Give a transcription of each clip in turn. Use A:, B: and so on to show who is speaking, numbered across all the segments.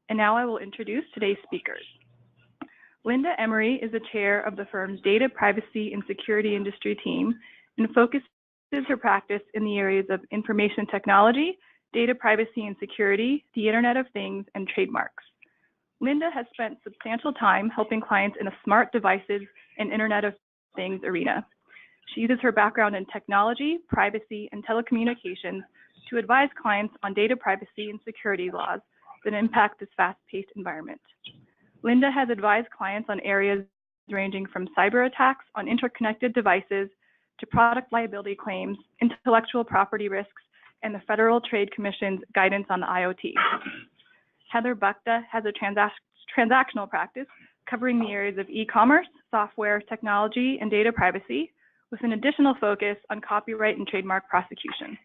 A: And now I will introduce today's speakers. Linda Emery is the chair of the firm's Data Privacy and Security Industry team and focuses her practice in the areas of information technology, data privacy and security, the Internet of Things, and trademarks. Linda has spent substantial time helping clients in a smart devices and Internet of Things arena. She uses her background in technology, privacy, and telecommunications to advise clients on data privacy and security laws that impact this fast-paced environment. Linda has advised clients on areas ranging from cyber attacks on interconnected devices to product liability claims, intellectual property risks, and the Federal Trade Commission's guidance on the IoT. Heather Bukta has a transactional practice covering the areas of e-commerce, software, technology, and data privacy, with an additional focus on copyright and trademark prosecution.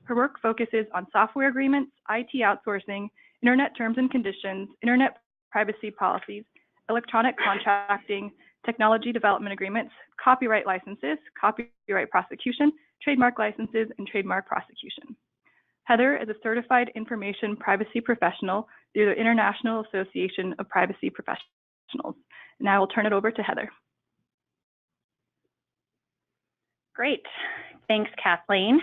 A: Her work focuses on software agreements, IT outsourcing, Internet terms and conditions, Internet privacy policies, electronic contracting, technology development agreements, copyright licenses, copyright prosecution, trademark licenses, and trademark prosecution. Heather is a certified information privacy professional through the International Association of Privacy Professionals. And I will turn it over to Heather.
B: Great. Thanks, Kathleen.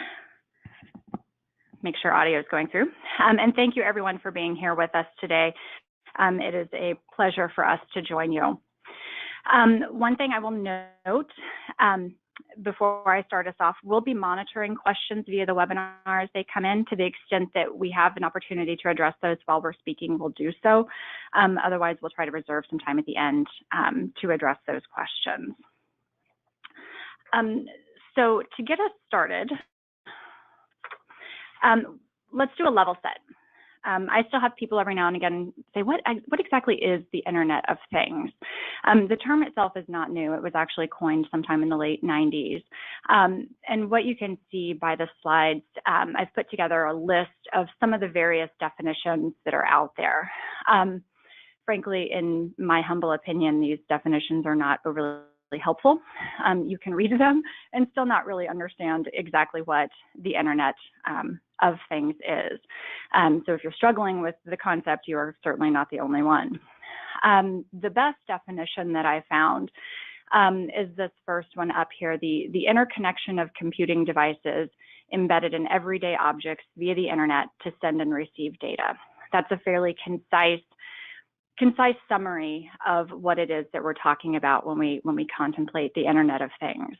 B: Make sure audio is going through. And thank you everyone for being here with us today. It is a pleasure for us to join you. One thing I will note before I start us off, we'll be monitoring questions via the webinar as they come in. To the extent that we have an opportunity to address those while we're speaking, we'll do so. Otherwise, we'll try to reserve some time at the end to address those questions. So to get us started, let's do a level set. I still have people every now and again say, what exactly is the Internet of Things? The term itself is not new. It was actually coined sometime in the late 90s. And what you can see by the slides, I've put together a list of some of the various definitions that are out there. Frankly, in my humble opinion, these definitions are not overly helpful. You can read them and still not really understand exactly what the Internet of Things is. So if you're struggling with the concept, you are certainly not the only one. The best definition that I found is this first one up here, the interconnection of computing devices embedded in everyday objects via the Internet to send and receive data. That's a fairly concise summary of what it is that we're talking about when we contemplate the Internet of Things.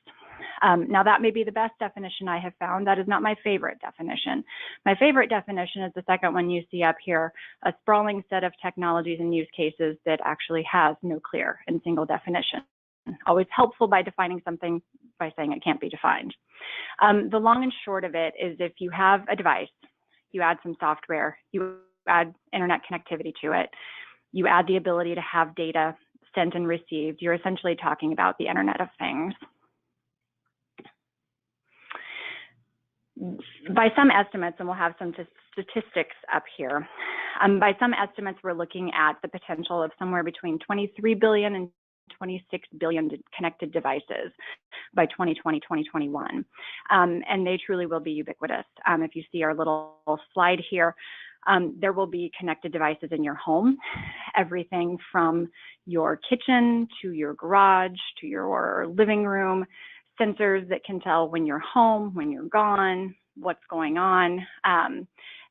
B: Now that may be the best definition I have found. That is not my favorite definition. My favorite definition is the second one you see up here, a sprawling set of technologies and use cases that actually has no clear and single definition. Always helpful by defining something by saying it can't be defined. The long and short of it is if you have a device, you add some software, you add Internet connectivity to it, you add the ability to have data sent and received, you're essentially talking about the Internet of Things. By some estimates, and we'll have some statistics up here, by some estimates, we're looking at the potential of somewhere between 23 billion and 26 billion connected devices by 2020, 2021. And they truly will be ubiquitous. If you see our little slide here, there will be connected devices in your home, everything from your kitchen to your garage to your living room, sensors that can tell when you're home, when you're gone, what's going on.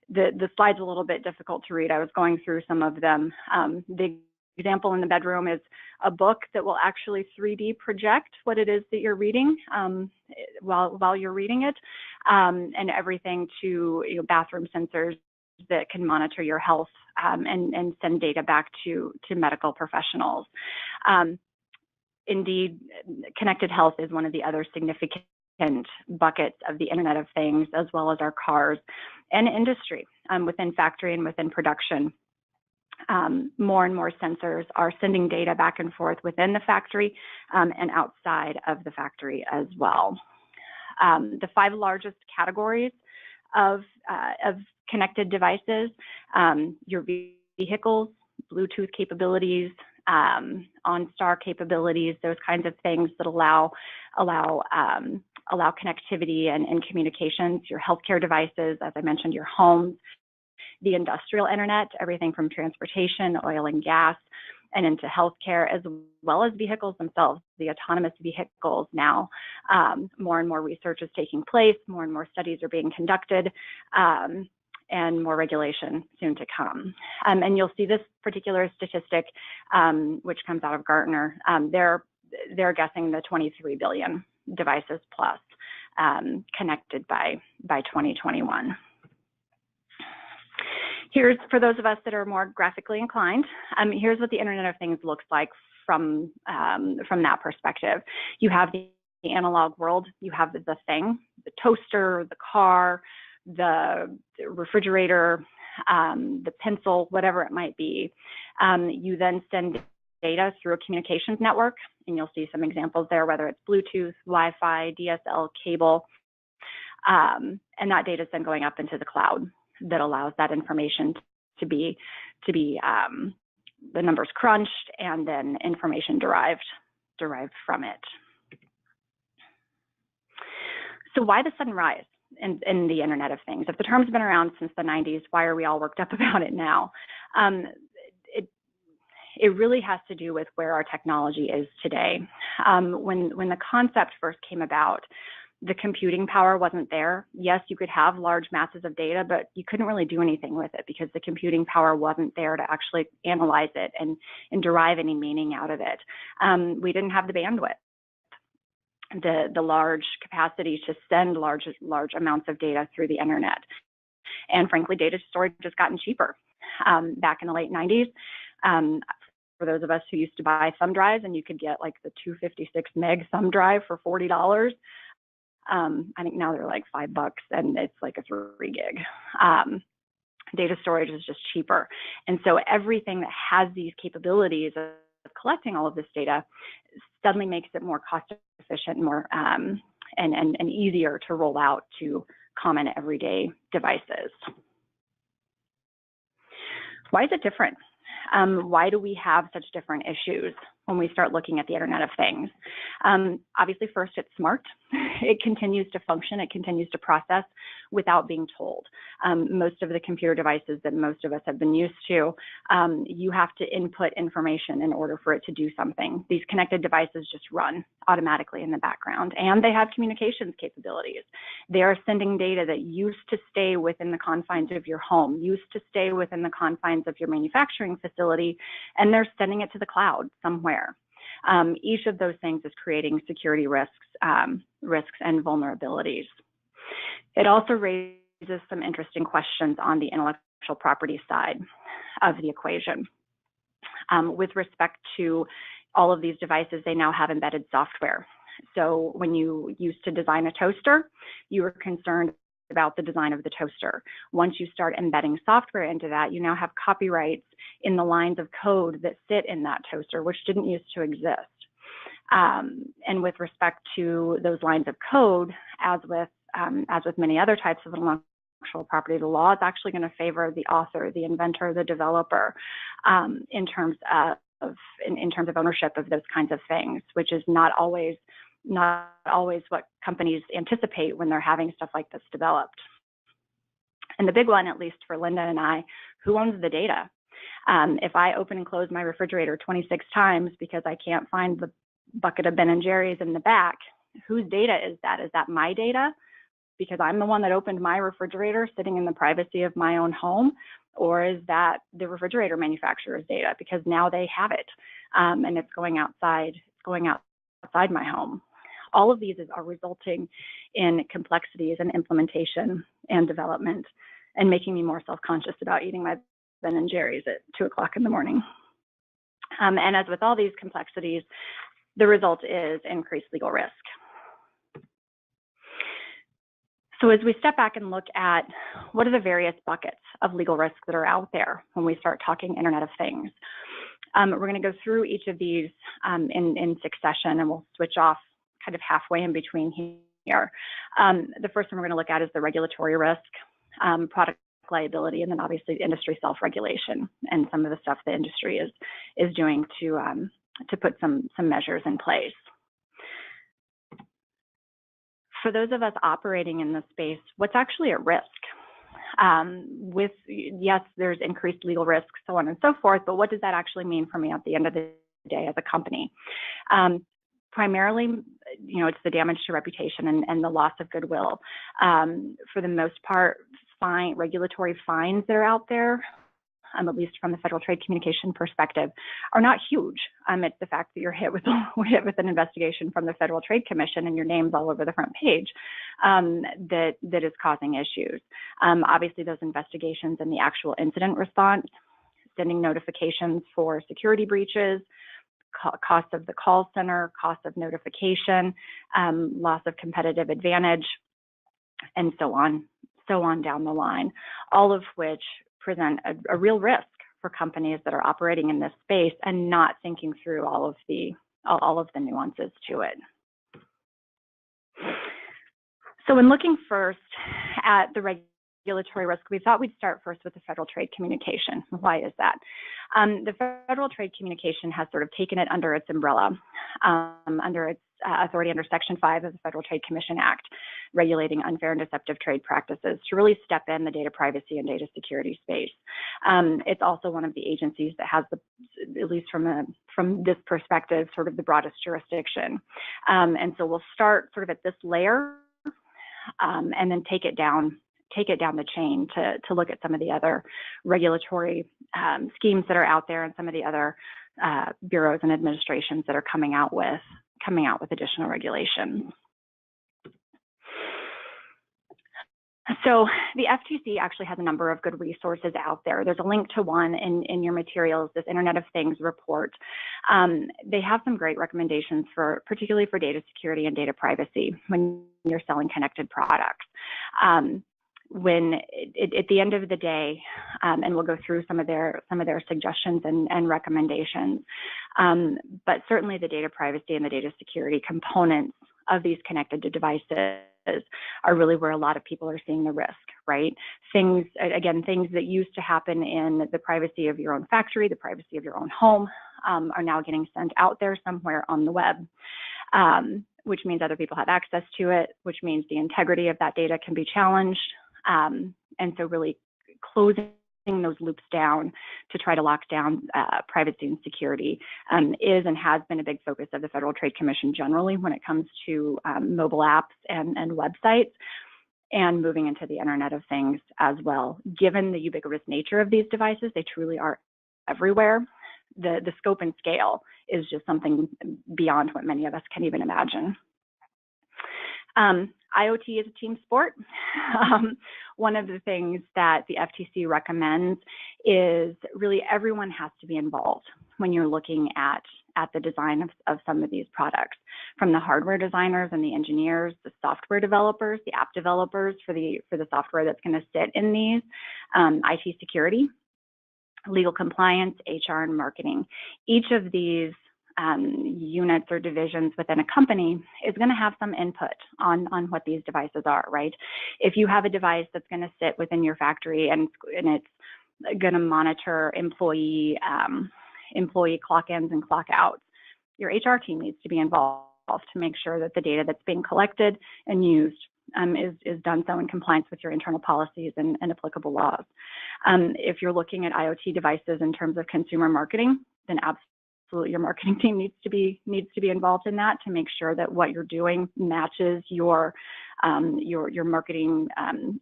B: The slide's a little bit difficult to read. I was going through some of them. The example in the bedroom is a book that will actually 3D project what it is that you're reading while you're reading it, and everything to bathroom sensors that can monitor your health and send data back to medical professionals. Indeed, connected health is one of the other significant buckets of the Internet of Things, as well as our cars and industry within factory and within production. More and more sensors are sending data back and forth within the factory and outside of the factory as well. The 5 largest categories of connected devices, your vehicles, Bluetooth capabilities, OnStar capabilities, those kinds of things that allow connectivity and communications, your healthcare devices, as I mentioned, your homes, the industrial internet, everything from transportation, oil and gas, and into healthcare, as well as vehicles themselves, the autonomous vehicles now. More and more research is taking place, more and more studies are being conducted, and more regulation soon to come. And you'll see this particular statistic, which comes out of Gartner. They're guessing the 23 billion devices plus connected by 2021. Here's, for those of us that are more graphically inclined, here's what the Internet of Things looks like from that perspective. You have the analog world, you have the thing, the toaster, the car, the refrigerator, the pencil, whatever it might be. You then send data through a communications network, and you'll see some examples there, whether it's Bluetooth, Wi-Fi, DSL, cable, and that data is then going up into the cloud that allows that information to be the numbers crunched and then information derived from it. So why the sudden rise in the Internet of Things? If the term's been around since the 90s, why are we all worked up about it now? It really has to do with where our technology is today. When the concept first came about, the computing power wasn't there. Yes, you could have large masses of data, but you couldn't really do anything with it because the computing power wasn't there to actually analyze it and derive any meaning out of it. We didn't have the bandwidth, the large capacity to send large amounts of data through the internet. And frankly, data storage has gotten cheaper. Back in the late 90s, for those of us who used to buy thumb drives, and you could get like the 256 meg thumb drive for $40. I think now they're like $5 and it's like a 3 gig. Data storage is just cheaper. And so everything that has these capabilities of collecting all of this data suddenly makes it more cost efficient, more and easier to roll out to common everyday devices. Why is it different? Why do we have such different issues when we start looking at the Internet of Things? Obviously, first, it's smart. It continues to function. It continues to process without being told. Most of the computer devices that most of us have been used to, you have to input information in order for it to do something. These connected devices just run automatically in the background, and they have communications capabilities. They are sending data that used to stay within the confines of your home, used to stay within the confines of your manufacturing facility, and they're sending it to the cloud somewhere. Each of those things is creating security risks and vulnerabilities. It also raises some interesting questions on the intellectual property side of the equation. With respect to all of these devices, they now have embedded software. So when you used to design a toaster, you were concerned about the design of the toaster. Once you start embedding software into that, you now have copyrights in the lines of code that sit in that toaster, which didn't used to exist. And with respect to those lines of code, as with many other types of intellectual property, the law is actually going to favor the author, the inventor, the developer, in terms of ownership of those kinds of things, which is not always what companies anticipate when they're having stuff like this developed. And the big one, at least for Linda and I, who owns the data? If I open and close my refrigerator 26 times because I can't find the bucket of Ben & Jerry's in the back, whose data is that? Is that my data? Because I'm the one that opened my refrigerator sitting in the privacy of my own home? Or is that the refrigerator manufacturer's data? Because now they have it, and it's going outside my home. All of these are resulting in complexities and implementation and development, and making me more self-conscious about eating my Ben & Jerry's at 2 o'clock in the morning. And as with all these complexities, the result is increased legal risk. So as we step back and look at what are the various buckets of legal risk that are out there when we start talking Internet of Things, we're going to go through each of these in succession, and we'll switch off kind of halfway in between here. The first one we're going to look at is the regulatory risk, product liability, and then obviously industry self-regulation and some of the stuff the industry is doing to put some measures in place. For those of us operating in this space, what's actually at risk? Yes, there's increased legal risk, so on and so forth, but what does that actually mean for me at the end of the day as a company? Primarily, it's the damage to reputation and the loss of goodwill. For the most part, regulatory fines that are out there, at least from the Federal Trade Communication perspective, are not huge. It's the fact that you're hit with an investigation from the Federal Trade Commission and your name's all over the front page that is causing issues. Obviously, those investigations and the actual incident response, sending notifications for security breaches, cost of the call center, cost of notification, loss of competitive advantage, and so on down the line, all of which present a real risk for companies that are operating in this space and not thinking through all of the nuances to it. So when looking first at the regulatory risk, we thought we'd start first with the Federal Trade Communication. Why is that? The Federal Trade Communication has sort of taken it under its umbrella, under its authority under Section 5 of the Federal Trade Commission Act, regulating unfair and deceptive trade practices, to really step in the data privacy and data security space. It's also one of the agencies that has, at least from this perspective, sort of the broadest jurisdiction. And so we'll start sort of at this layer and then take it down the chain to look at some of the other regulatory schemes that are out there and some of the other bureaus and administrations that are coming out with additional regulations. So the FTC actually has a number of good resources out there. There's a link to one in your materials, this Internet of Things report. They have some great recommendations particularly for data security and data privacy when you're selling connected products. At the end of the day, and we'll go through some of their suggestions and recommendations, but certainly the data privacy and the data security components of these connected devices are really where a lot of people are seeing the risk, right? Things that used to happen in the privacy of your own factory, the privacy of your own home, are now getting sent out there somewhere on the web, which means other people have access to it, which means the integrity of that data can be challenged. And so really closing those loops down to try to lock down privacy and security is and has been a big focus of the Federal Trade Commission generally when it comes to mobile apps and websites, and moving into the Internet of Things as well. Given the ubiquitous nature of these devices, they truly are everywhere. The scope and scale is just something beyond what many of us can even imagine. IoT is a team sport. One of the things that the FTC recommends is really everyone has to be involved when you're looking at the design of some of these products, from the hardware designers and the engineers, the software developers, the app developers for the software that's going to sit in these, IT security, legal compliance, HR, and marketing. Each of these units or divisions within a company is going to have some input on what these devices are, right? If you have a device that's going to sit within your factory and it's going to monitor employee clock ins and clock outs, your HR team needs to be involved to make sure that the data that's being collected and used is done so in compliance with your internal policies and applicable laws. If you're looking at IoT devices in terms of consumer marketing, then absolutely your marketing team needs to be involved in that to make sure that what you're doing matches your marketing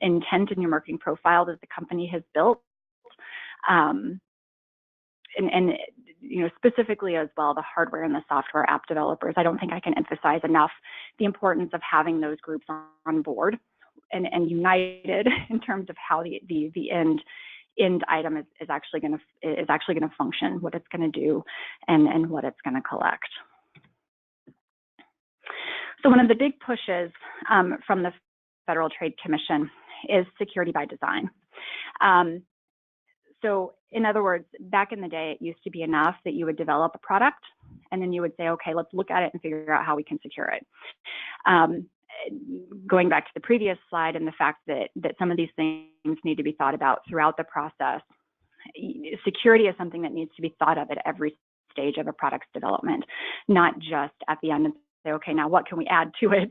B: intent and your marketing profile that the company has built. And specifically as well, the hardware and the software app developers. I don't think I can emphasize enough the importance of having those groups on board and united in terms of how the end item is actually going to function, what it's going to do, and what it's going to collect. So one of the big pushes from the Federal Trade Commission is security by design. So in other words, back in the day, it used to be enough that you would develop a product and then you would say, okay, let's look at it and figure out how we can secure it. Going back to the previous slide and the fact that some of these things need to be thought about throughout the process, security is something that needs to be thought of at every stage of a product's development, not just at the end say, okay, now what can we add to it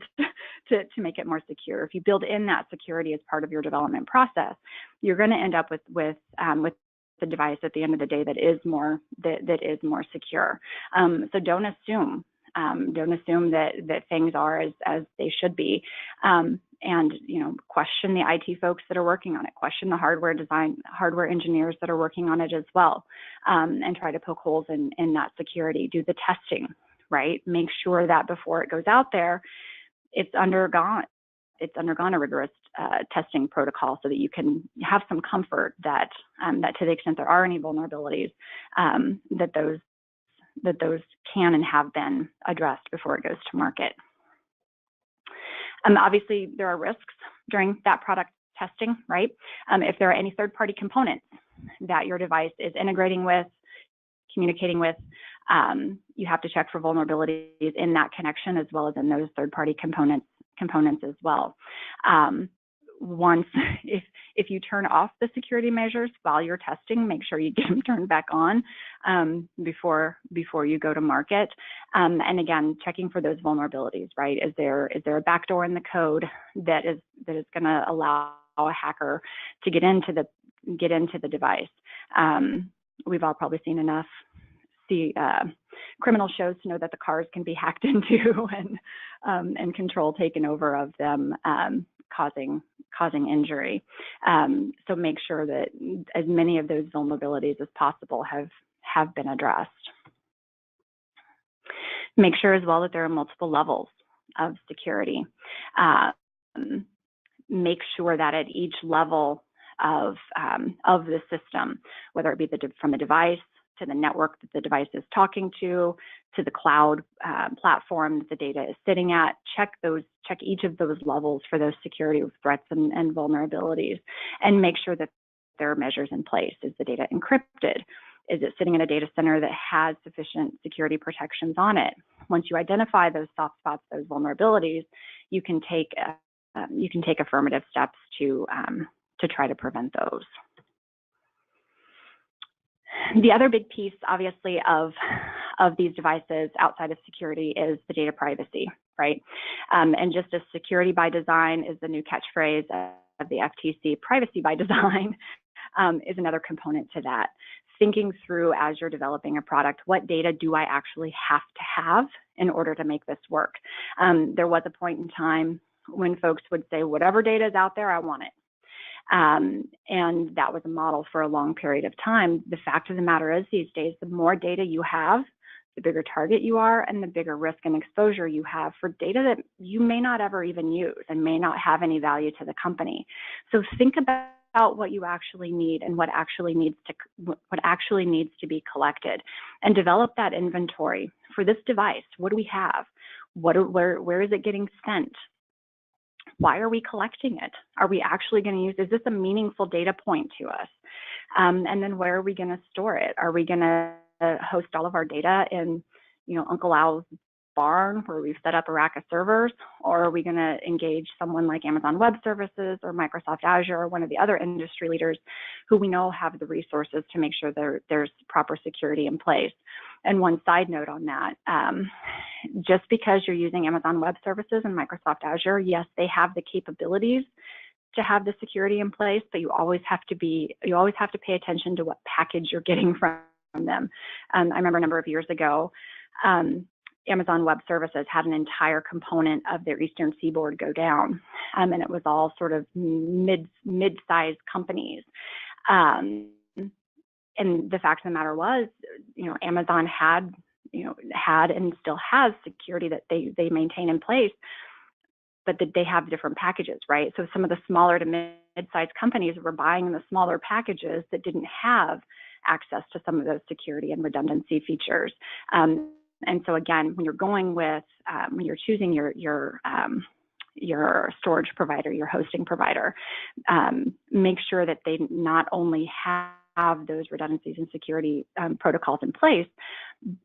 B: to make it more secure? If you build in that security as part of your development process, you're going to end up with the device at the end of the day that is more secure. So don't assume that things are as they should be. And question the IT folks that are working on it, question the hardware engineers that are working on it as well, and try to poke holes in that security. Do the testing, right? Make sure that before it goes out there, it's undergone a rigorous testing protocol, so that you can have some comfort that to the extent there are any vulnerabilities, that those can and have been addressed before it goes to market. Obviously, there are risks during that product testing, right? If there are any third-party components that your device is integrating with, communicating with, you have to check for vulnerabilities in that connection as well as in those third-party components as well. Once, if you turn off the security measures while you're testing, make sure you get them turned back on before you go to market. And again, checking for those vulnerabilities, right? Is there a backdoor in the code that is going to allow a hacker to get into the device? We've all probably seen enough criminal shows to know that the cars can be hacked into and control taken over of them, causing injury. So make sure that as many of those vulnerabilities as possible have been addressed. Make sure as well that there are multiple levels of security. Make sure that at each level of the system, whether it be from the device to the network that the device is talking to the cloud platform that the data is sitting at, check each of those levels for those security threats and vulnerabilities, and make sure that there are measures in place. Is the data encrypted? Is it sitting in a data center that has sufficient security protections on it? Once you identify those soft spots, those vulnerabilities, you can take affirmative steps to try to prevent those. The other big piece, obviously, of these devices outside of security is the data privacy, right? And just as security by design is the new catchphrase of the FTC, privacy by design is another component to that. Thinking through as you're developing a product, what data do I actually have to have in order to make this work? There was a point in time when folks would say, whatever data is out there, I want it. And that was a model for a long period of time. The fact of the matter is, these days, the more data you have, the bigger target you are, and the bigger risk and exposure you have for data that you may not ever even use and may not have any value to the company. So think about what you actually need and what actually needs to be collected, and develop that inventory for this device. What do we have? Where is it getting spent? Why are we collecting it? Are we actually going to use, is this a meaningful data point to us? And then where are we going to store it? Are we going to host all of our data in, Uncle Al's barn where we've set up a rack of servers? Or are we going to engage someone like Amazon Web Services or Microsoft Azure or one of the other industry leaders who we know have the resources to make sure there's proper security in place? And one side note on that, just because you're using Amazon Web Services and Microsoft Azure, yes, they have the capabilities to have the security in place, but you always have to pay attention to what package you're getting from them. I remember a number of years ago, Amazon Web Services had an entire component of their Eastern Seaboard go down, and it was all sort of mid-sized companies. And the fact of the matter was, Amazon had and still has security that they maintain in place, but that they have different packages, right? So some of the smaller to mid-sized companies were buying the smaller packages that didn't have access to some of those security and redundancy features. And so again, when you're going with, when you're choosing your storage provider, your hosting provider, make sure that they not only have those redundancies and security protocols in place,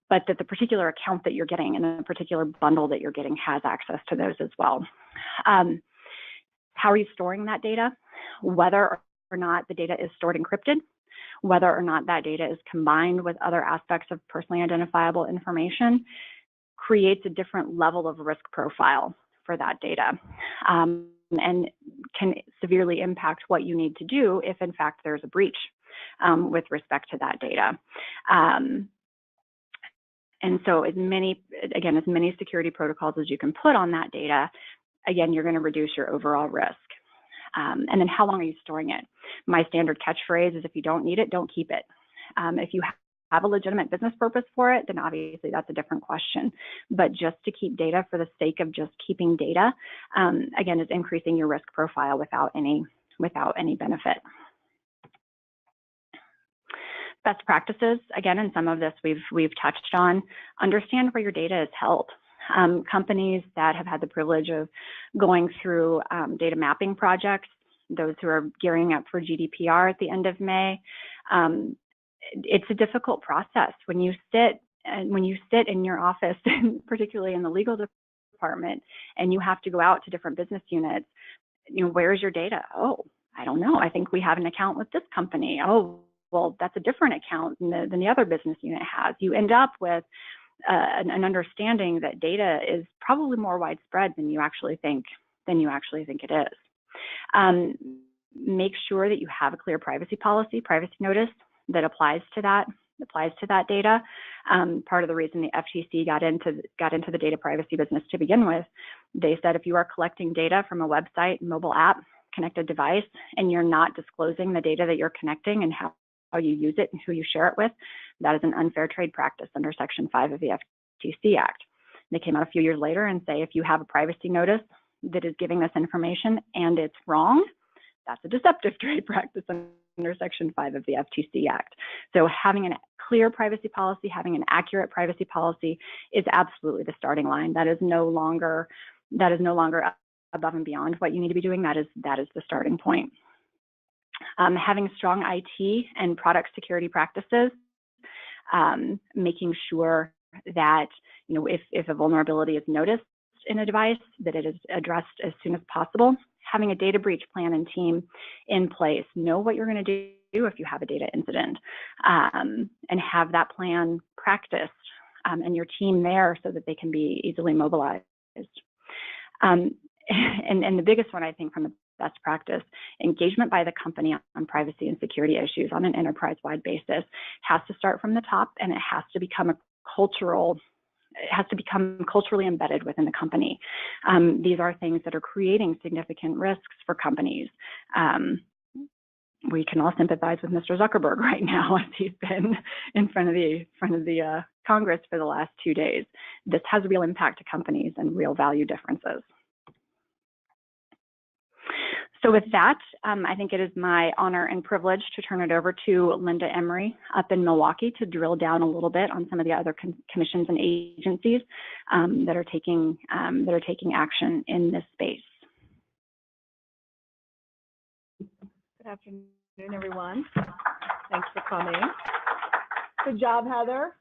B: but that the particular account that you're getting and the particular bundle that you're getting has access to those as well. How are you storing that data? Whether or not the data is stored encrypted, whether or not that data is combined with other aspects of personally identifiable information, creates a different level of risk profile for that data, and can severely impact what you need to do if, in fact, there's a breach with respect to that data. And so as many security protocols as you can put on that data, again, you're going to reduce your overall risk. And then how long are you storing it? My standard catchphrase is, if you don't need it, don't keep it. If you have a legitimate business purpose for it, then obviously that's a different question. But just to keep data for the sake of just keeping data, again, is increasing your risk profile without any benefit. Best practices, again, and some of this we've touched on, understand where your data is held. Companies that have had the privilege of going through data mapping projects, those who are gearing up for GDPR at the end of May, it's a difficult process when you sit in your office, particularly in the legal department, and you have to go out to different business units. Where's your data? Oh, I don't know. I think we have an account with this company. Oh, well, that's a different account than the other business unit has. You end up with an understanding that data is probably more widespread than you actually think it is. Make sure that you have a clear privacy policy, privacy notice that applies to that data. Part of the reason the FTC got into the data privacy business to begin with, they said if you are collecting data from a website, mobile app, connected device, and you're not disclosing the data that you're connecting and how you use it and who you share it with, that is an unfair trade practice under Section 5 of the FTC Act. They came out a few years later and say, if you have a privacy notice that is giving this information and it's wrong, that's a deceptive trade practice under Section 5 of the FTC Act. So having a clear privacy policy, having an accurate privacy policy is absolutely the starting line. That is no longer above and beyond what you need to be doing. That is the starting point. Having strong IT and product security practices, making sure that if a vulnerability is noticed in a device, that it is addressed as soon as possible. Having a data breach plan and team in place, know what you're going to do if you have a data incident, and have that plan practiced and your team there so that they can be easily mobilized. And the biggest one, I think, from a best practice, engagement by the company on privacy and security issues on an enterprise-wide basis has to start from the top, and it has to become culturally embedded within the company. These are things that are creating significant risks for companies. We can all sympathize with Mr. Zuckerberg right now as he's been in front of the Congress for the last 2 days. This has real impact to companies and real value differences. So with that, I think it is my honor and privilege to turn it over to Linda Emery up in Milwaukee to drill down a little bit on some of the other commissions and agencies that are taking action in this space.
C: Good afternoon, everyone. Thanks for coming. Good job, Heather.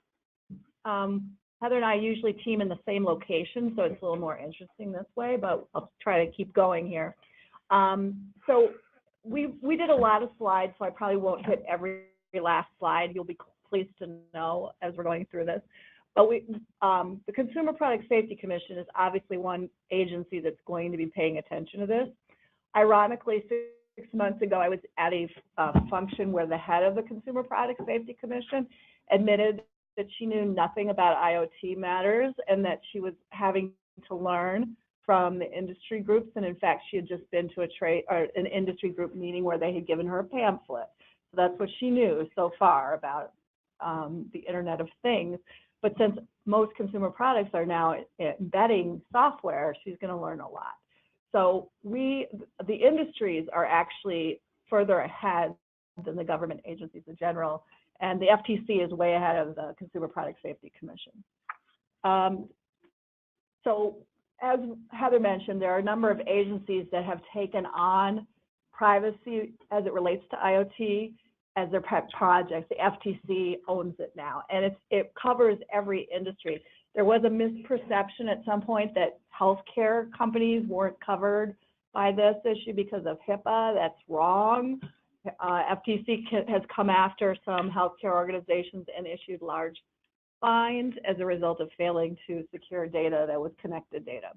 C: Heather and I usually team in the same location, so it's a little more interesting this way, but I'll try to keep going here. So we did a lot of slides, so I probably won't hit every last slide. You'll be pleased to know as we're going through this. But the Consumer Product Safety Commission is obviously one agency that's going to be paying attention to this. Ironically, 6 months ago, I was at a function where the head of the Consumer Product Safety Commission admitted that she knew nothing about IoT matters and that she was having to learn from the industry groups. And in fact, she had just been to an industry group meeting where they had given her a pamphlet. So that's what she knew so far about the Internet of Things. But since most consumer products are now embedding software, she's going to learn a lot. So the industries are actually further ahead than the government agencies in general, and the FTC is way ahead of the Consumer Product Safety Commission. So as Heather mentioned, there are a number of agencies that have taken on privacy as it relates to IoT as their pet projects. The FTC owns it now, and it covers every industry. There was a misperception at some point that healthcare companies weren't covered by this issue because of HIPAA. That's wrong. FTC has come after some healthcare organizations and issued large fined as a result of failing to secure data that was connected data.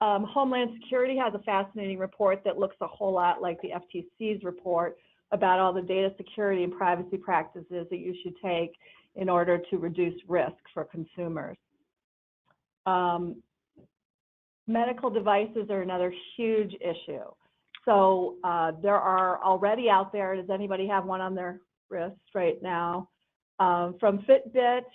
C: Homeland Security has a fascinating report that looks a whole lot like the FTC's report about all the data security and privacy practices that you should take in order to reduce risk for consumers. Medical devices are another huge issue. So there are already out there, does anybody have one on their wrist right now? From Fitbit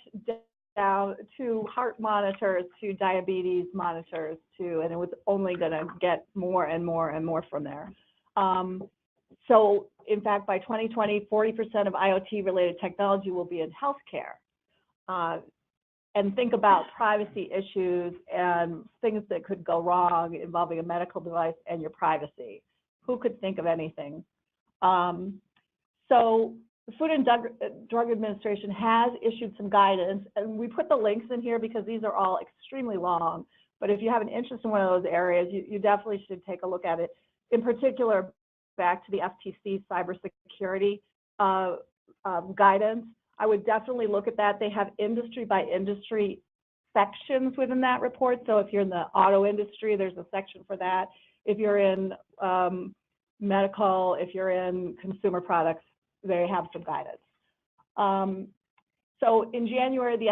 C: down to heart monitors, to diabetes monitors, and it was only gonna get more and more and more from there. So in fact, by 2020, 40% of IoT related technology will be in healthcare. And think about privacy issues and things that could go wrong involving a medical device and your privacy. Who could think of anything? So the Food and Drug Administration has issued some guidance, and we put the links in here because these are all extremely long. But if you have an interest in one of those areas, you definitely should take a look at it. In particular, back to the FTC cybersecurity guidance, I would definitely look at that. They have industry by industry sections within that report. So if you're in the auto industry, there's a section for that. If you're in medical, if you're in consumer products, they have some guidance. So in January, the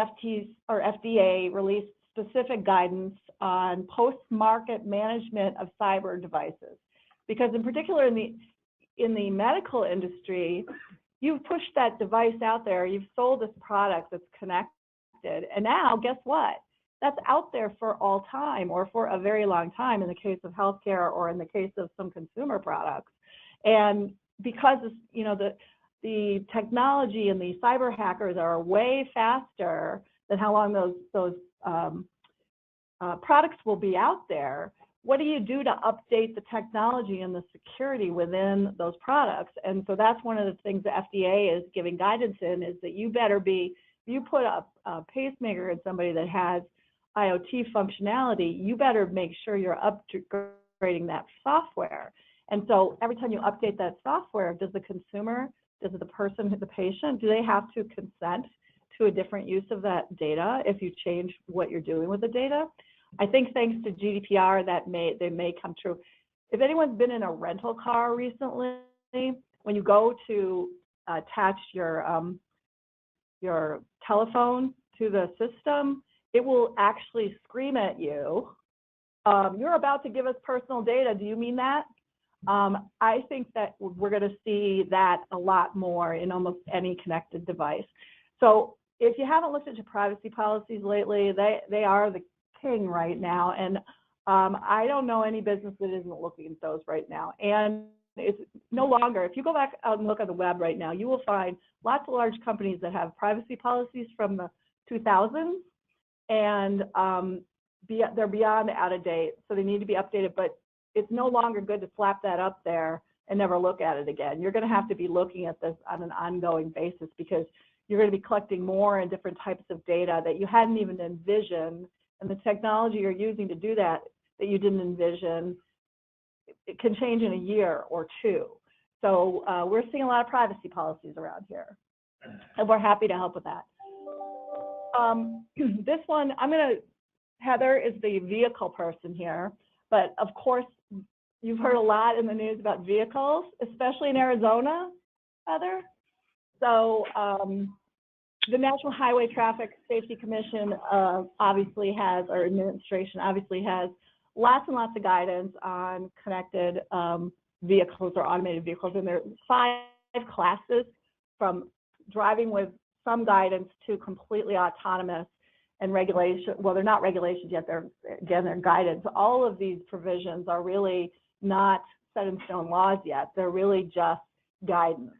C: FDA released specific guidance on post-market management of cyber devices, because in particular in the medical industry, you've pushed that device out there, you've sold this product that's connected, and now guess what? That's out there for all time or for a very long time in the case of healthcare or in the case of some consumer products. And because the technology and the cyber hackers are way faster than how long those products will be out there, what do you do to update the technology and the security within those products? And so that's one of the things the FDA is giving guidance in, is that you better be, if you put a pacemaker in somebody that has IoT functionality, you better make sure you're upgrading that software. And so every time you update that software, does the consumer, does the person, the patient, do they have to consent to a different use of that data if you change what you're doing with the data? I think thanks to GDPR, they may come true. If anyone's been in a rental car recently, when you go to attach your telephone to the system, it will actually scream at you, "You're about to give us personal data. Do you mean that?" I think that we're going to see that a lot more in almost any connected device. So if you haven't looked at your privacy policies lately, they are the king right now, and I don't know any business that isn't looking at those right now. And it's no longer, if you go back out and look at the web right now, you will find lots of large companies that have privacy policies from the 2000s, and they're beyond out of date, so they need to be updated. But it's no longer good to slap that up there and never look at it again. You're going to have to be looking at this on an ongoing basis, because you're going to be collecting more and different types of data that you hadn't even envisioned. And the technology you're using to do that you didn't envision, it can change in a year or two. So we're seeing a lot of privacy policies around here, and we're happy to help with that. This one, Heather is the vehicle person here, but of course, you've heard a lot in the news about vehicles, especially in Arizona, Heather. So the National Highway Traffic Safety Commission obviously has, or administration obviously has, lots and lots of guidance on connected vehicles or automated vehicles. And there are 5 classes, from driving with some guidance to completely autonomous and regulation. Well, they're not regulations yet, they're guidance. All of these provisions are really not set in stone laws yet. They're really just guidance.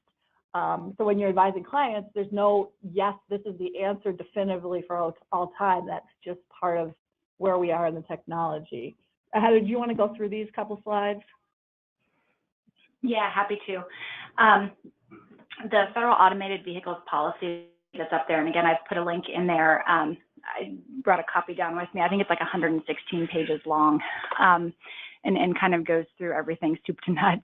C: So when you're advising clients, there's no, yes, this is the answer definitively for all time. That's just part of where we are in the technology. Heather, do you want to go through these couple slides?
B: Yeah, happy to. The Federal Automated Vehicles Policy that's up there, and again, I've put a link in there. I brought a copy down with me. I think it's like 116 pages long, and kind of goes through everything soup to nuts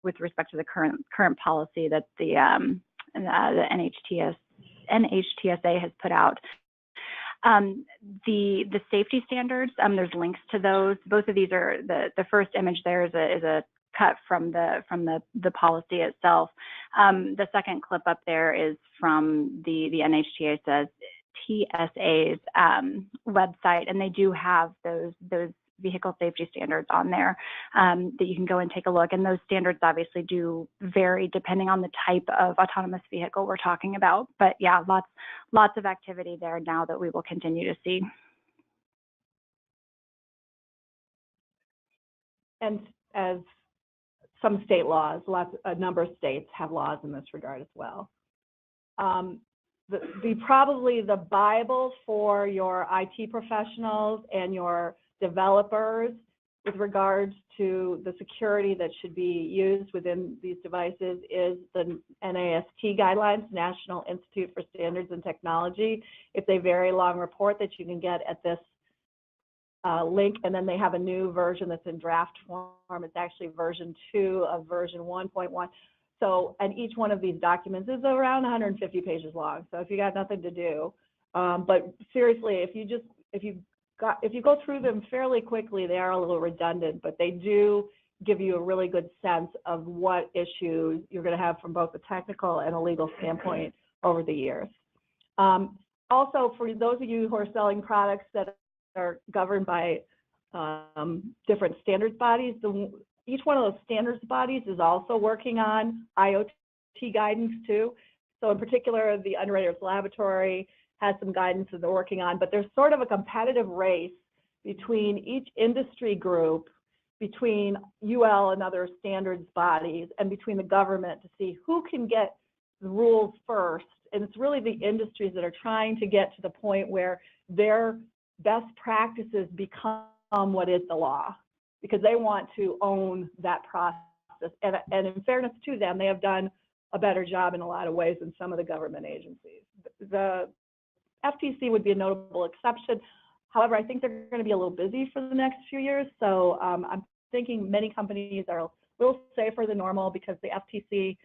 B: with respect to the current policy that the NHTS NHTSA has put out. The safety standards, there's links to those. Both of these are, the first image there is a cut from the policy itself. The second clip up there is from the NHTSA's website, and they do have those vehicle safety standards on there that you can go and take a look. And those standards obviously do vary depending on the type of autonomous vehicle we're talking about. But yeah, lots of activity there now that we will continue to see.
C: And as some state laws, a number of states have laws in this regard as well. Probably the Bible for your IT professionals and your developers with regards to the security that should be used within these devices is the NIST guidelines, National Institute for Standards and Technology. It's a very long report that you can get at this link, and then they have a new version that's in draft form. It's actually version 2 of version 1.1. So, and each one of these documents is around 150 pages long. So if you got nothing to do, but seriously, if you go through them fairly quickly, they are a little redundant, but they do give you a really good sense of what issues you're going to have from both a technical and a legal standpoint over the years. Also, for those of you who are selling products that are governed by different standards bodies, each one of those standards bodies is also working on IoT guidance too. So in particular, the Underwriters Laboratory has some guidance that they're working on, but there's sort of a competitive race between each industry group, between UL and other standards bodies, and between the government to see who can get the rules first. And it's really the industries that are trying to get to the point where their best practices become what is the law, because they want to own that process. And in fairness to them, they have done a better job in a lot of ways than some of the government agencies. The FTC would be a notable exception. However, I think they're going to be a little busy for the next few years. So I'm thinking many companies are a little safer than normal because the FTC,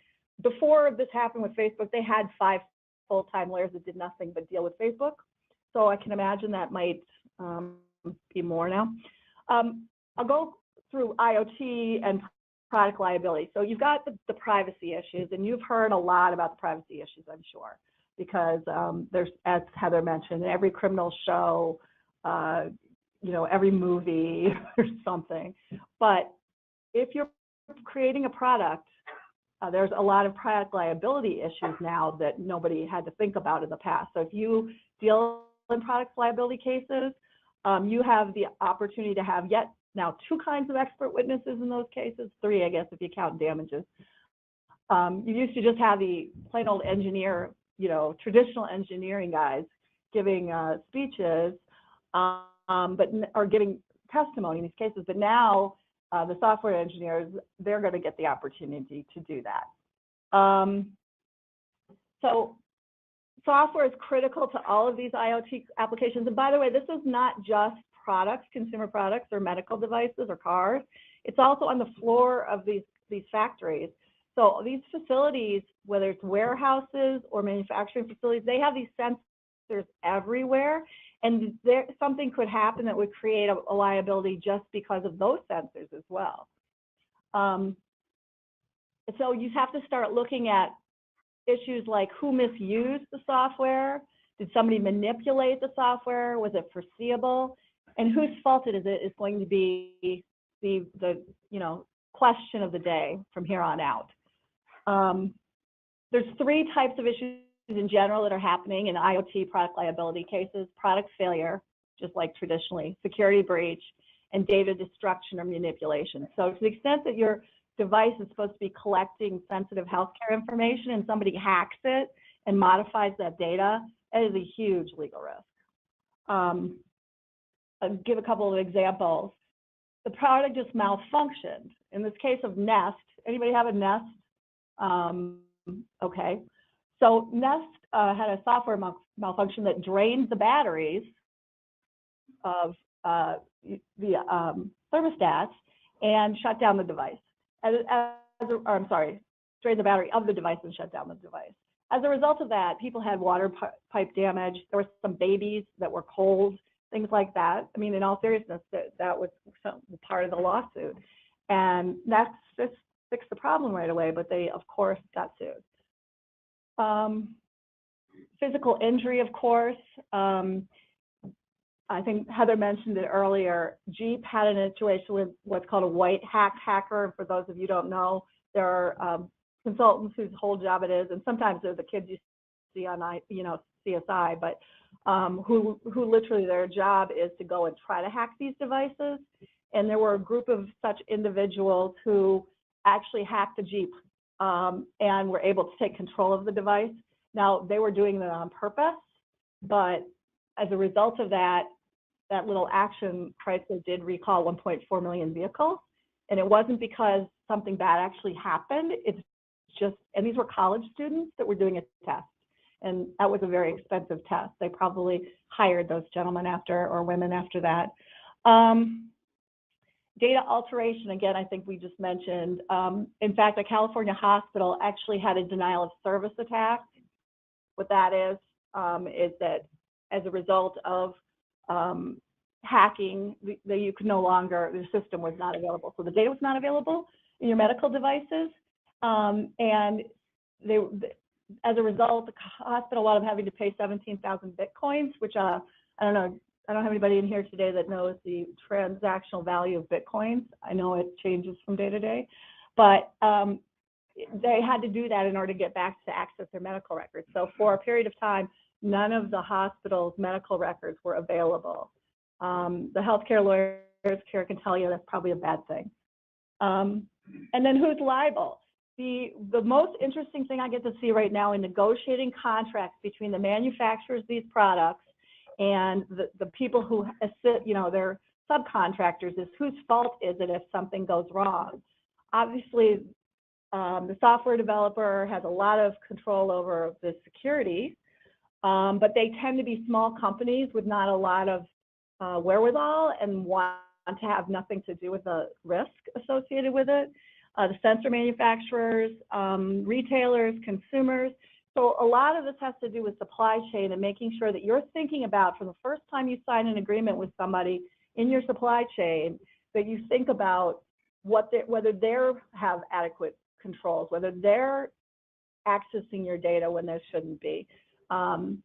C: before this happened with Facebook, they had 5 full-time lawyers that did nothing but deal with Facebook. So I can imagine that might be more now. I'll go through IoT and product liability. So you've got the privacy issues, and you've heard a lot about the privacy issues, I'm sure, because there's, as Heather mentioned, every criminal show, every movie or something. But if you're creating a product, there's a lot of product liability issues now that nobody had to think about in the past. So if you deal in product liability cases, you have the opportunity to have now 2 kinds of expert witnesses in those cases, 3, I guess, if you count damages. You used to just have the plain old engineer, traditional engineering guys giving speeches, or giving testimony in these cases. But now the software engineers, they're going to get the opportunity to do that. So software is critical to all of these IoT applications. And by the way, this is not just products, consumer products, or medical devices or cars. It's also on the floor of these factories. So these facilities, whether it's warehouses or manufacturing facilities, they have these sensors everywhere. And something could happen that would create a liability just because of those sensors as well. So you have to start looking at issues like who misused the software. Did somebody manipulate the software? Was it foreseeable? And whose fault it is going to be the question of the day from here on out. There's 3 types of issues in general that are happening in IoT product liability cases: product failure, just like traditionally, security breach, and data destruction or manipulation. So to the extent that your device is supposed to be collecting sensitive healthcare information and somebody hacks it and modifies that data, that is a huge legal risk. I'll give a couple of examples. The product just malfunctioned. In this case of Nest, anybody have a Nest? Okay. So Nest had a software malfunction that drained the batteries of the thermostats and shut down the device. Drained the battery of the device and shut down the device. as a result of that, people had water pipe damage. There were some babies that were cold, things like that. I mean, in all seriousness, that was part of the lawsuit. And that's just fixed the problem right away, but they, of course, got sued. Physical injury, of course. I think Heather mentioned it earlier. Jeep had an situation with what's called a white hat hacker. For those of you who don't know, there are consultants whose whole job it is, and sometimes they're the kids you see on CSI, but who literally their job is to go and try to hack these devices. And there were a group of such individuals who actually hacked the Jeep and were able to take control of the device. Now, they were doing that on purpose, but as a result of that little action, Chrysler did recall 1.4 million vehicles. And it wasn't because something bad actually happened. It's just, and these were college students that were doing a test. And that was a very expensive test. They probably hired those gentlemen after, or women after that. Data alteration, again, I think we just mentioned. In fact, a California hospital actually had a denial of service attack. What that is that as a result of hacking, you could no longer, the system was not available. So the data was not available in your medical devices. And as a result, the hospital wound up having to pay 17,000 Bitcoins, which I don't know, I don't have anybody in here today that knows the transactional value of Bitcoins. I know it changes from day to day, but they had to do that in order to get back to access their medical records. So for a period of time, none of the hospital's medical records were available. The healthcare lawyers here can tell you that's probably a bad thing. And then who's liable? The most interesting thing I get to see right now in negotiating contracts between the manufacturers of these products and the people who assist, their subcontractors is whose fault is it if something goes wrong? Obviously, the software developer has a lot of control over the security, but they tend to be small companies with not a lot of wherewithal and want to have nothing to do with the risk associated with it. The sensor manufacturers, retailers, consumers. So a lot of this has to do with supply chain and making sure that you're thinking about from the first time you sign an agreement with somebody in your supply chain, that you think about whether they have adequate controls, whether they're accessing your data when there shouldn't be. And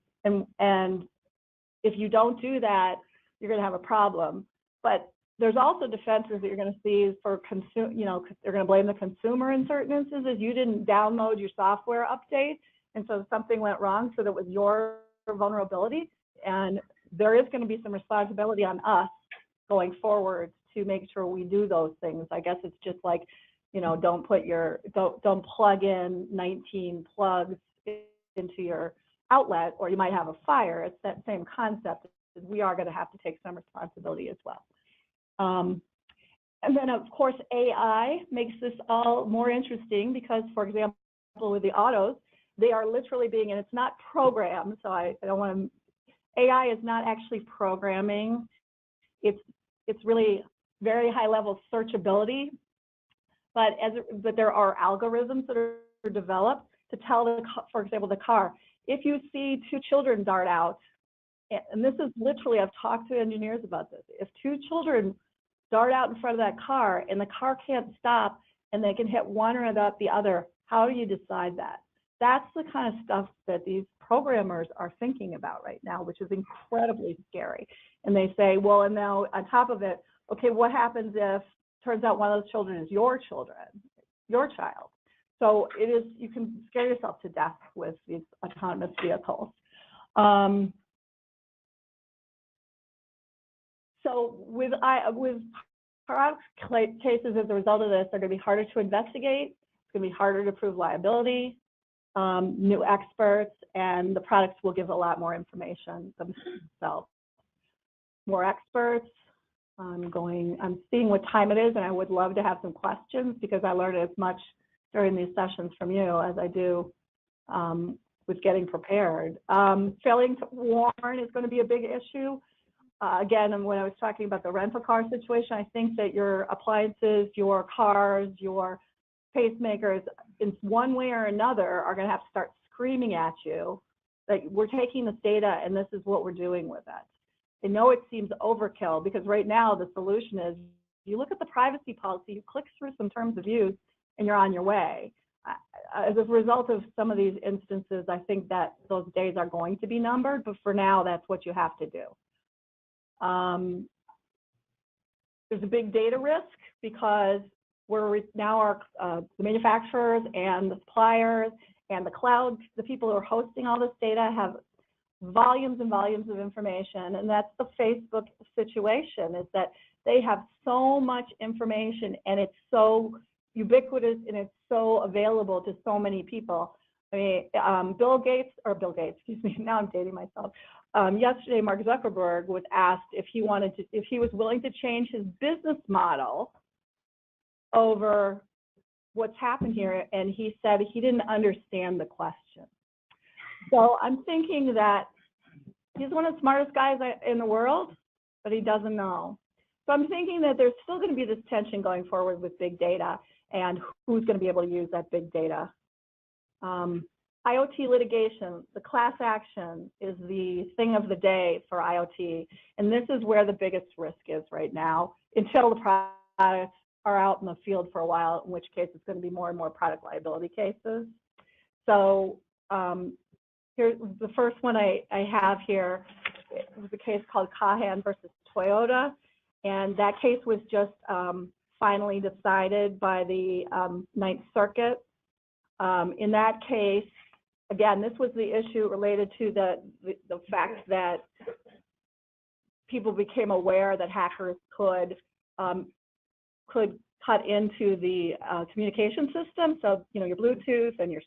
C: if you don't do that, you're going to have a problem. But there's also defenses that you're going to see for they're going to blame the consumer in certain instances. You didn't download your software update, and so something went wrong, so that was your vulnerability. And there is going to be some responsibility on us going forward to make sure we do those things. I guess it's just like, don't plug in 19 plugs into your outlet, or you might have a fire. It's that same concept. We are going to have to take some responsibility as well. And then, of course, AI makes this all more interesting because, for example, with the autos, they are literally being, and it's not programmed, so I don't want to, AI is not actually programming. It's really very high level searchability, but there are algorithms that are developed to tell, for example, the car, if you see two children dart out, and this is literally, I've talked to engineers about this, if two children dart out in front of that car and the car can't stop and they can hit one or the other, how do you decide that? That's the kind of stuff that these programmers are thinking about right now, which is incredibly scary. And they say, well, and now on top of it, okay, what happens if turns out one of those children is your child? So it is, you can scare yourself to death with these autonomous vehicles. So with product cases as a result of this, they're going to be harder to investigate. It's going to be harder to prove liability, new experts, and the products will give a lot more information themselves. More experts. I'm seeing what time it is, and I would love to have some questions because I learned as much during these sessions from you as I do with getting prepared. Failing to warn is going to be a big issue. Again, when I was talking about the rental car situation, I think that your appliances, your cars, your pacemakers, in one way or another, are going to have to start screaming at you that we're taking this data and this is what we're doing with it. I know it seems overkill because right now the solution is you look at the privacy policy, you click through some terms of use, and you're on your way. As a result of some of these instances, I think that those days are going to be numbered, but for now, that's what you have to do. There's a big data risk because now the manufacturers and the suppliers and the cloud, the people who are hosting all this data have volumes and volumes of information, and that's the Facebook situation, is that they have so much information and it's so ubiquitous and it's so available to so many people. I mean, Bill Gates, excuse me, now I'm dating myself. Yesterday, Mark Zuckerberg was asked if he was willing to change his business model over what's happened here, and he said he didn't understand the question. So I'm thinking that he's one of the smartest guys in the world, but he doesn't know. So I'm thinking that there's still going to be this tension going forward with big data and who's going to be able to use that big data. IoT litigation, the class action is the thing of the day for IoT. And this is where the biggest risk is right now until the products are out in the field for a while, in which case it's going to be more and more product liability cases. So here's the first one I have here. It was a case called Cahan versus Toyota. And that case was just finally decided by the Ninth Circuit. In that case, again, this was the issue related to the fact that people became aware that hackers could cut into the communication system. So, you know, your Bluetooth and your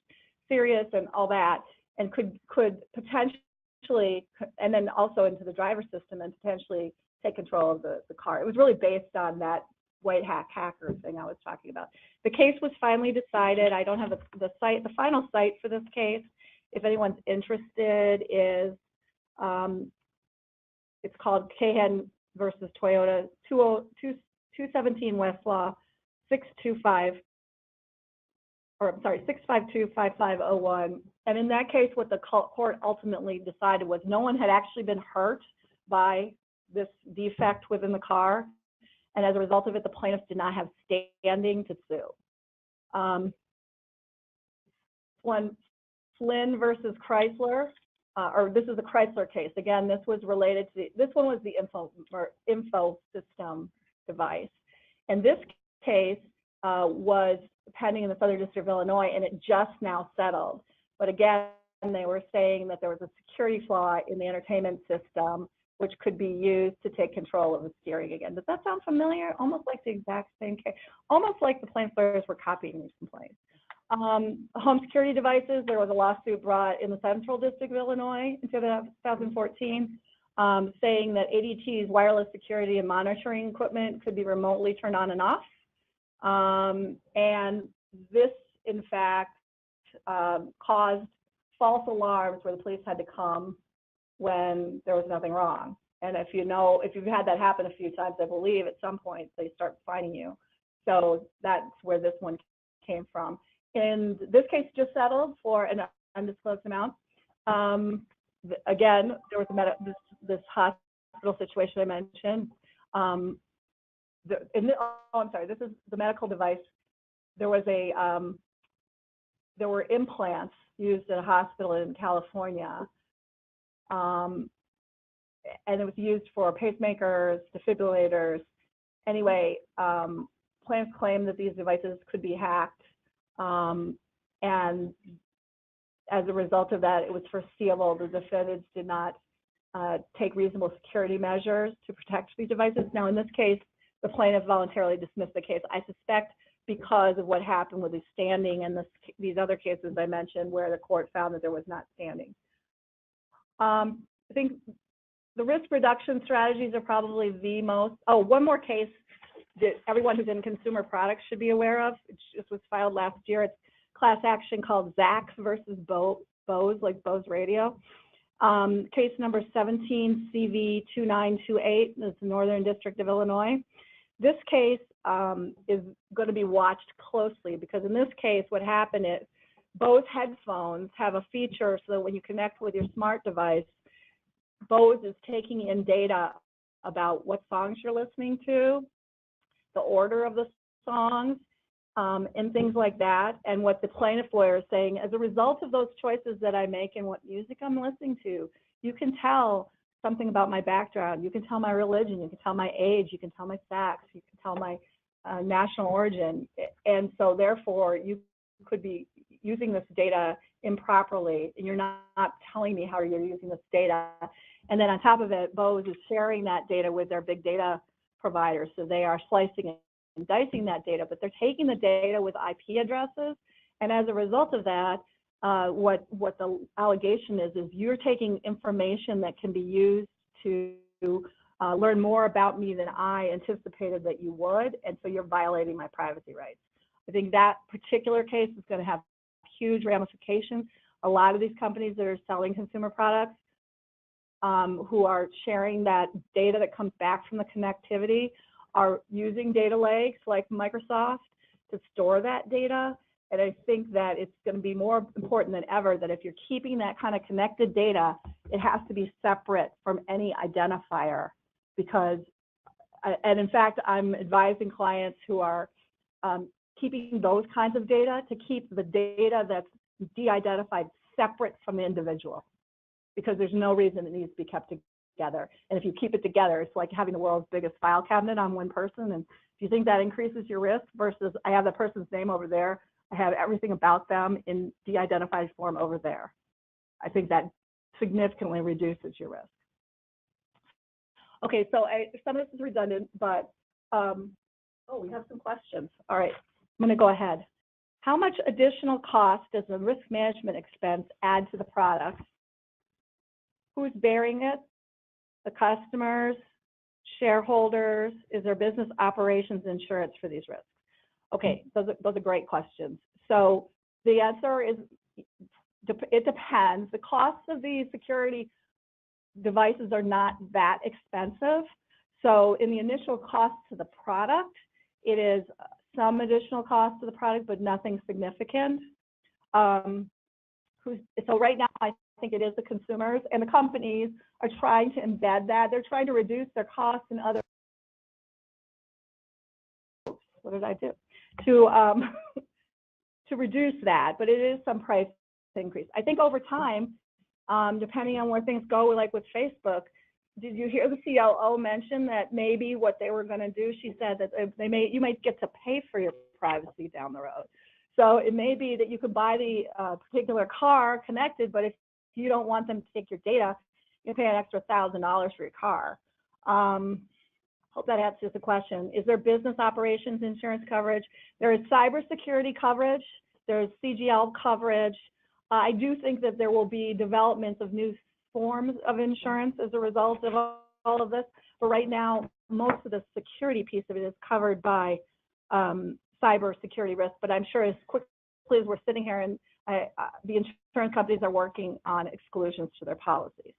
C: Sirius and all that, and could potentially, and then also into the driver system and potentially take control of the car. It was really based on that white hat hacker thing I was talking about. The case was finally decided. I don't have the final site for this case. If anyone's interested, is it's called Cahan versus Toyota, 217 Westlaw 652-5501. And in that case, what the court ultimately decided was no one had actually been hurt by this defect within the car. And as a result of it, the plaintiffs did not have standing to sue. One, Flynn versus Chrysler, or this is a Chrysler case. Again, this was related to, this one was the info system device. And this case was pending in the Southern District of Illinois, and it just now settled. But again, they were saying that there was a security flaw in the entertainment system, which could be used to take control of the steering again. Does that sound familiar? Almost like the exact same case. Almost like the plaintiffs' lawyers were copying these complaints. Home security devices, there was a lawsuit brought in the Central District of Illinois in 2014, saying that ADT's wireless security and monitoring equipment could be remotely turned on and off. And this, in fact, caused false alarms where the police had to come when there was nothing wrong. And if you've had that happen a few times, I believe at some point they start finding you. So that's where this one came from. And this case just settled for an undisclosed amount. Again, there was this hospital situation I mentioned. I'm sorry, this is the medical device. There was there were implants used at a hospital in California. And it was used for pacemakers, defibrillators. Anyway, plaintiffs claimed that these devices could be hacked. And as a result of that, it was foreseeable the defendants did not take reasonable security measures to protect these devices. Now, in this case, the plaintiff voluntarily dismissed the case. I suspect because of what happened with the standing and these other cases I mentioned where the court found that there was not standing. I think the risk reduction strategies are probably the most, one more case that everyone who's in consumer products should be aware of. It just was filed last year. It's class action called Zach versus Bose, like Bose Radio. Case number 17 CV 2928, that's the Northern District of Illinois. This case is going to be watched closely because in this case, what happened is Bose headphones have a feature so that when you connect with your smart device, Bose is taking in data about what songs you're listening to, the order of the songs, and things like that. And what the plaintiff lawyer is saying, as a result of those choices that I make and what music I'm listening to, you can tell something about my background. You can tell my religion. You can tell my age. You can tell my sex. You can tell my national origin. And so therefore, you could be using this data improperly, and you're not telling me how you're using this data. And then on top of it, Bose is sharing that data with their big data providers. So they are slicing and dicing that data, but they're taking the data with IP addresses. And as a result of that, what the allegation is you're taking information that can be used to learn more about me than I anticipated that you would, and so you're violating my privacy rights. I think that particular case is going to have huge ramifications. A lot of these companies that are selling consumer products who are sharing that data that comes back from the connectivity are using data lakes like Microsoft to store that data. And I think that it's going to be more important than ever that if you're keeping that kind of connected data, it has to be separate from any identifier. Because, and in fact, I'm advising clients who are keeping those kinds of data to keep the data that's de-identified separate from the individual, because there's no reason it needs to be kept together. And if you keep it together, it's like having the world's biggest file cabinet on one person. And if you think that increases your risk versus I have the person's name over there, I have everything about them in de-identified form over there, I think that significantly reduces your risk. Okay, so some of this is redundant, but oh, we have some questions. All right, I'm going to go ahead. How much additional cost does the risk management expense add to the product? Who's bearing it? The customers, shareholders? Is there business operations insurance for these risks? Okay, those are great questions. So the answer is it depends. The costs of these security devices are not that expensive. So in the initial cost to the product, it is some additional cost to the product, but nothing significant. So right now, I think it is the consumers, and the companies are trying to embed that. They're trying to reduce their costs in other. What did I do? To reduce that, but it is some price increase. I think over time, depending on where things go, like with Facebook, did you hear the COO mention that maybe what they were going to do? She said that you might get to pay for your privacy down the road. So it may be that you could buy the particular car connected, but if you don't want them to take your data, you pay an extra $1,000 for your car. Hope that answers the question. Is there business operations insurance coverage? There is cybersecurity coverage. There's CGL coverage. I do think that there will be developments of new forms of insurance as a result of all of this. But right now, most of the security piece of it is covered by cybersecurity risk. But I'm sure as quickly as we're sitting here, and the insurance companies are working on exclusions to their policies,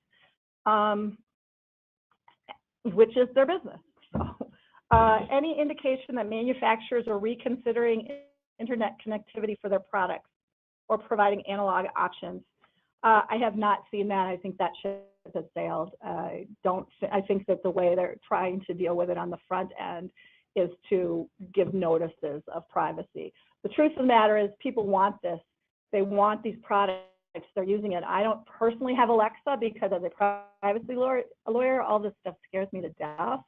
C: which is their business. So, any indication that manufacturers are reconsidering internet connectivity for their products or providing analog options? I have not seen that. I think that ship has sailed. I think that the way they're trying to deal with it on the front end is to give notices of privacy. The truth of the matter is people want this. They want these products. They're using it. I don't personally have Alexa because as a privacy lawyer, all this stuff scares me to death.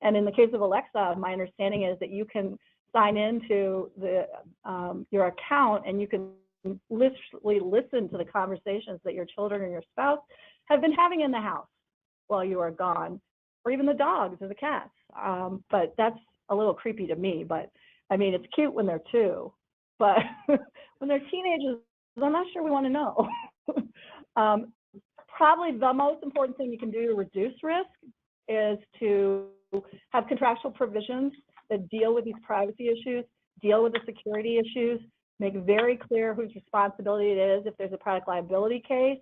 C: And in the case of Alexa, my understanding is that you can sign into your account and you can literally listen to the conversations that your children or your spouse have been having in the house while you are gone, or even the dogs or the cats. But that's a little creepy to me. But I mean, it's cute when they're two, but when they're teenagers, I'm not sure we want to know. Probably the most important thing you can do to reduce risk is to have contractual provisions that deal with these privacy issues, deal with the security issues, make very clear whose responsibility it is if there's a product liability case.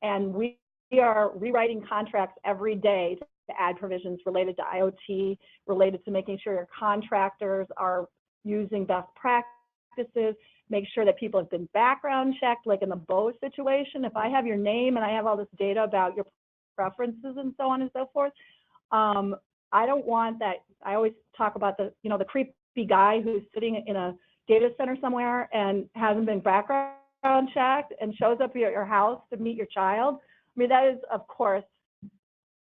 C: And we are rewriting contracts every day to add provisions related to IoT, related to making sure your contractors are using best practices, make sure that people have been background checked, like in the Bo situation. If I have your name and I have all this data about your preferences and so on and so forth, I don't want that. I always talk about the, you know, the creepy guy who's sitting in a data center somewhere and hasn't been background checked and shows up at your house to meet your child. I mean, that is, of course,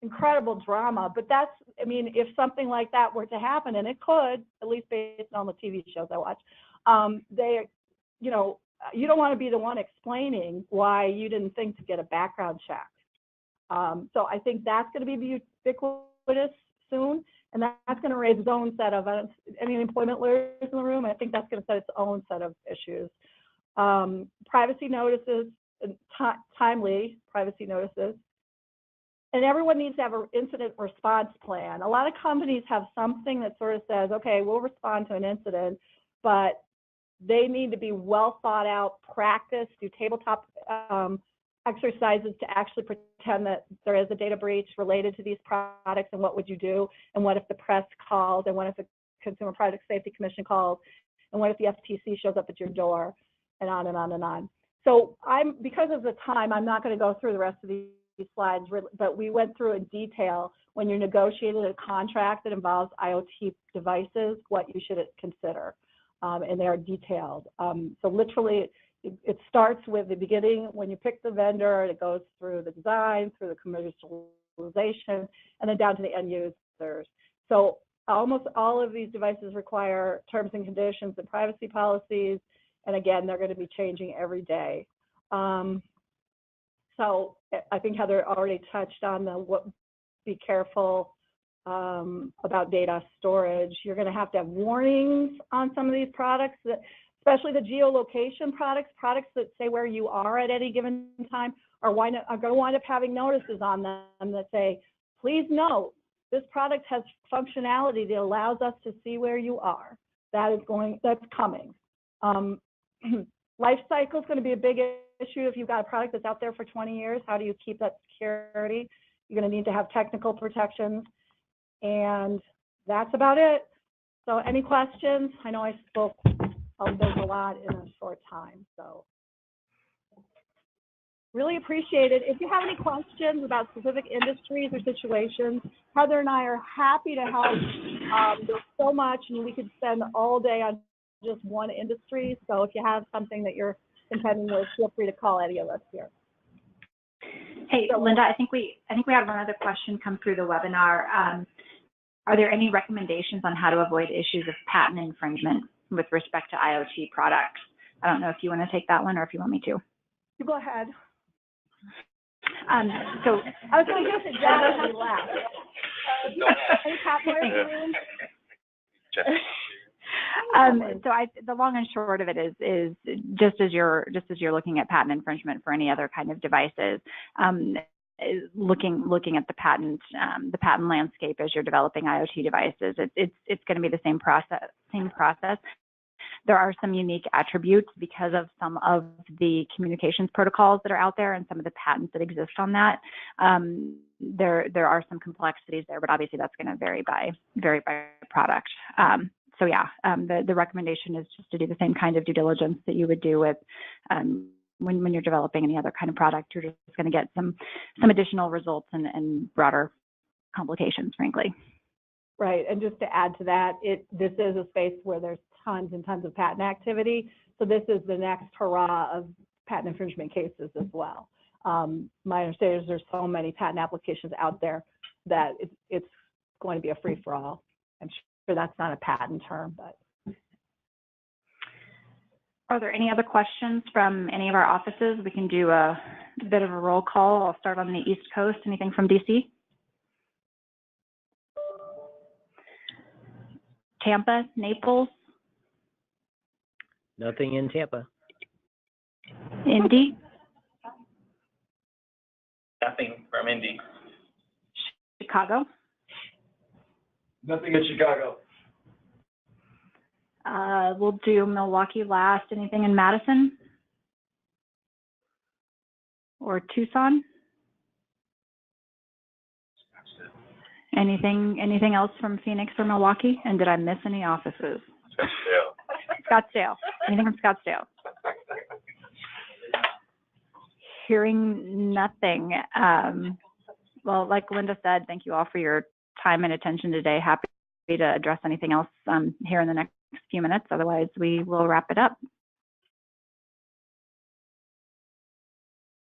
C: incredible drama, but that's, I mean, if something like that were to happen, and it could, at least based on the TV shows I watch, they, you know, you don't want to be the one explaining why you didn't think to get a background check. So I think that's going to be ubiquitous soon, and that's going to raise its own set of, any employment lawyers in the room, I think that's going to set its own set of issues. Privacy notices, timely privacy notices, and everyone needs to have an incident response plan. A lot of companies have something that sort of says, okay, we'll respond to an incident, but they need to be well thought out, practice, do tabletop exercises to actually pretend that there is a data breach related to these products, and what would you do, and what if the press calls, and what if the Consumer Product Safety Commission calls, and what if the FTC shows up at your door, and on and on and on. So because of the time, I'm not going to go through the rest of these slides, but we went through in detail when you're negotiating a contract that involves IoT devices, what you should consider, and they are detailed. So literally, it starts with the beginning when you pick the vendor, and it goes through the design, through the commercialization, and then down to the end users. So almost all of these devices require terms and conditions and privacy policies, and again, they're going to be changing every day. So I think Heather already touched on be careful about data storage. You're going to have warnings on some of these products, especially the geolocation products that say where you are at any given time, are going to wind up having notices on them that say, please note, this product has functionality that allows us to see where you are. That's coming. Life cycle is going to be a big issue. If you've got a product that's out there for 20 years, how do you keep that security? You're going to need to have technical protections, and that's about it. So any questions? I know I spoke there's a lot in a short time, so really appreciate it. If you have any questions about specific industries or situations, Heather and I are happy to help. There's so much, and we could spend all day on just one industry. So if you have something that you're contending with, feel free to call any of us here.
B: Hey, Linda, I think we had one other question come through the webinar. Are there any recommendations on how to avoid issues of patent infringement with respect to IoT products? I don't know if you want to take that one or if you want me to.
C: You go ahead.
B: So
C: I was going to guess exactly last. Any patent lawyers in the room?
B: So the long and short of it is just as you're looking at patent infringement for any other kind of devices, looking at the patent landscape as you're developing IoT devices, it's going to be the same process. There are some unique attributes because of some of the communications protocols that are out there and some of the patents that exist on that. There are some complexities there, but obviously that's going to vary by product. So yeah, the recommendation is just to do the same kind of due diligence that you would do with when you're developing any other kind of product. You're just going to get some additional results and broader complications, frankly.
C: Right, and just to add to that, this is a space where there's tons and tons of patent activity. So this is the next hurrah of patent infringement cases as well. My understanding is there's so many patent applications out there that it's going to be a free-for-all. I'm sure that's not a patent term, but.
B: Are there any other questions from any of our offices? We can do a bit of a roll call. I'll start on the East Coast. Anything from DC? Tampa, Naples?
D: Nothing in Tampa.
B: Indy?
E: Nothing from Indy.
B: Chicago?
E: Nothing in Chicago.
B: We'll do Milwaukee last. Anything in Madison? Or Tucson? Anything else from Phoenix or Milwaukee? And did I miss any offices? Scottsdale. Anything from Scottsdale? Hearing nothing. Well, like Linda said, thank you all for your time and attention today. Happy to address anything else here in the next few minutes. Otherwise, we will wrap it up.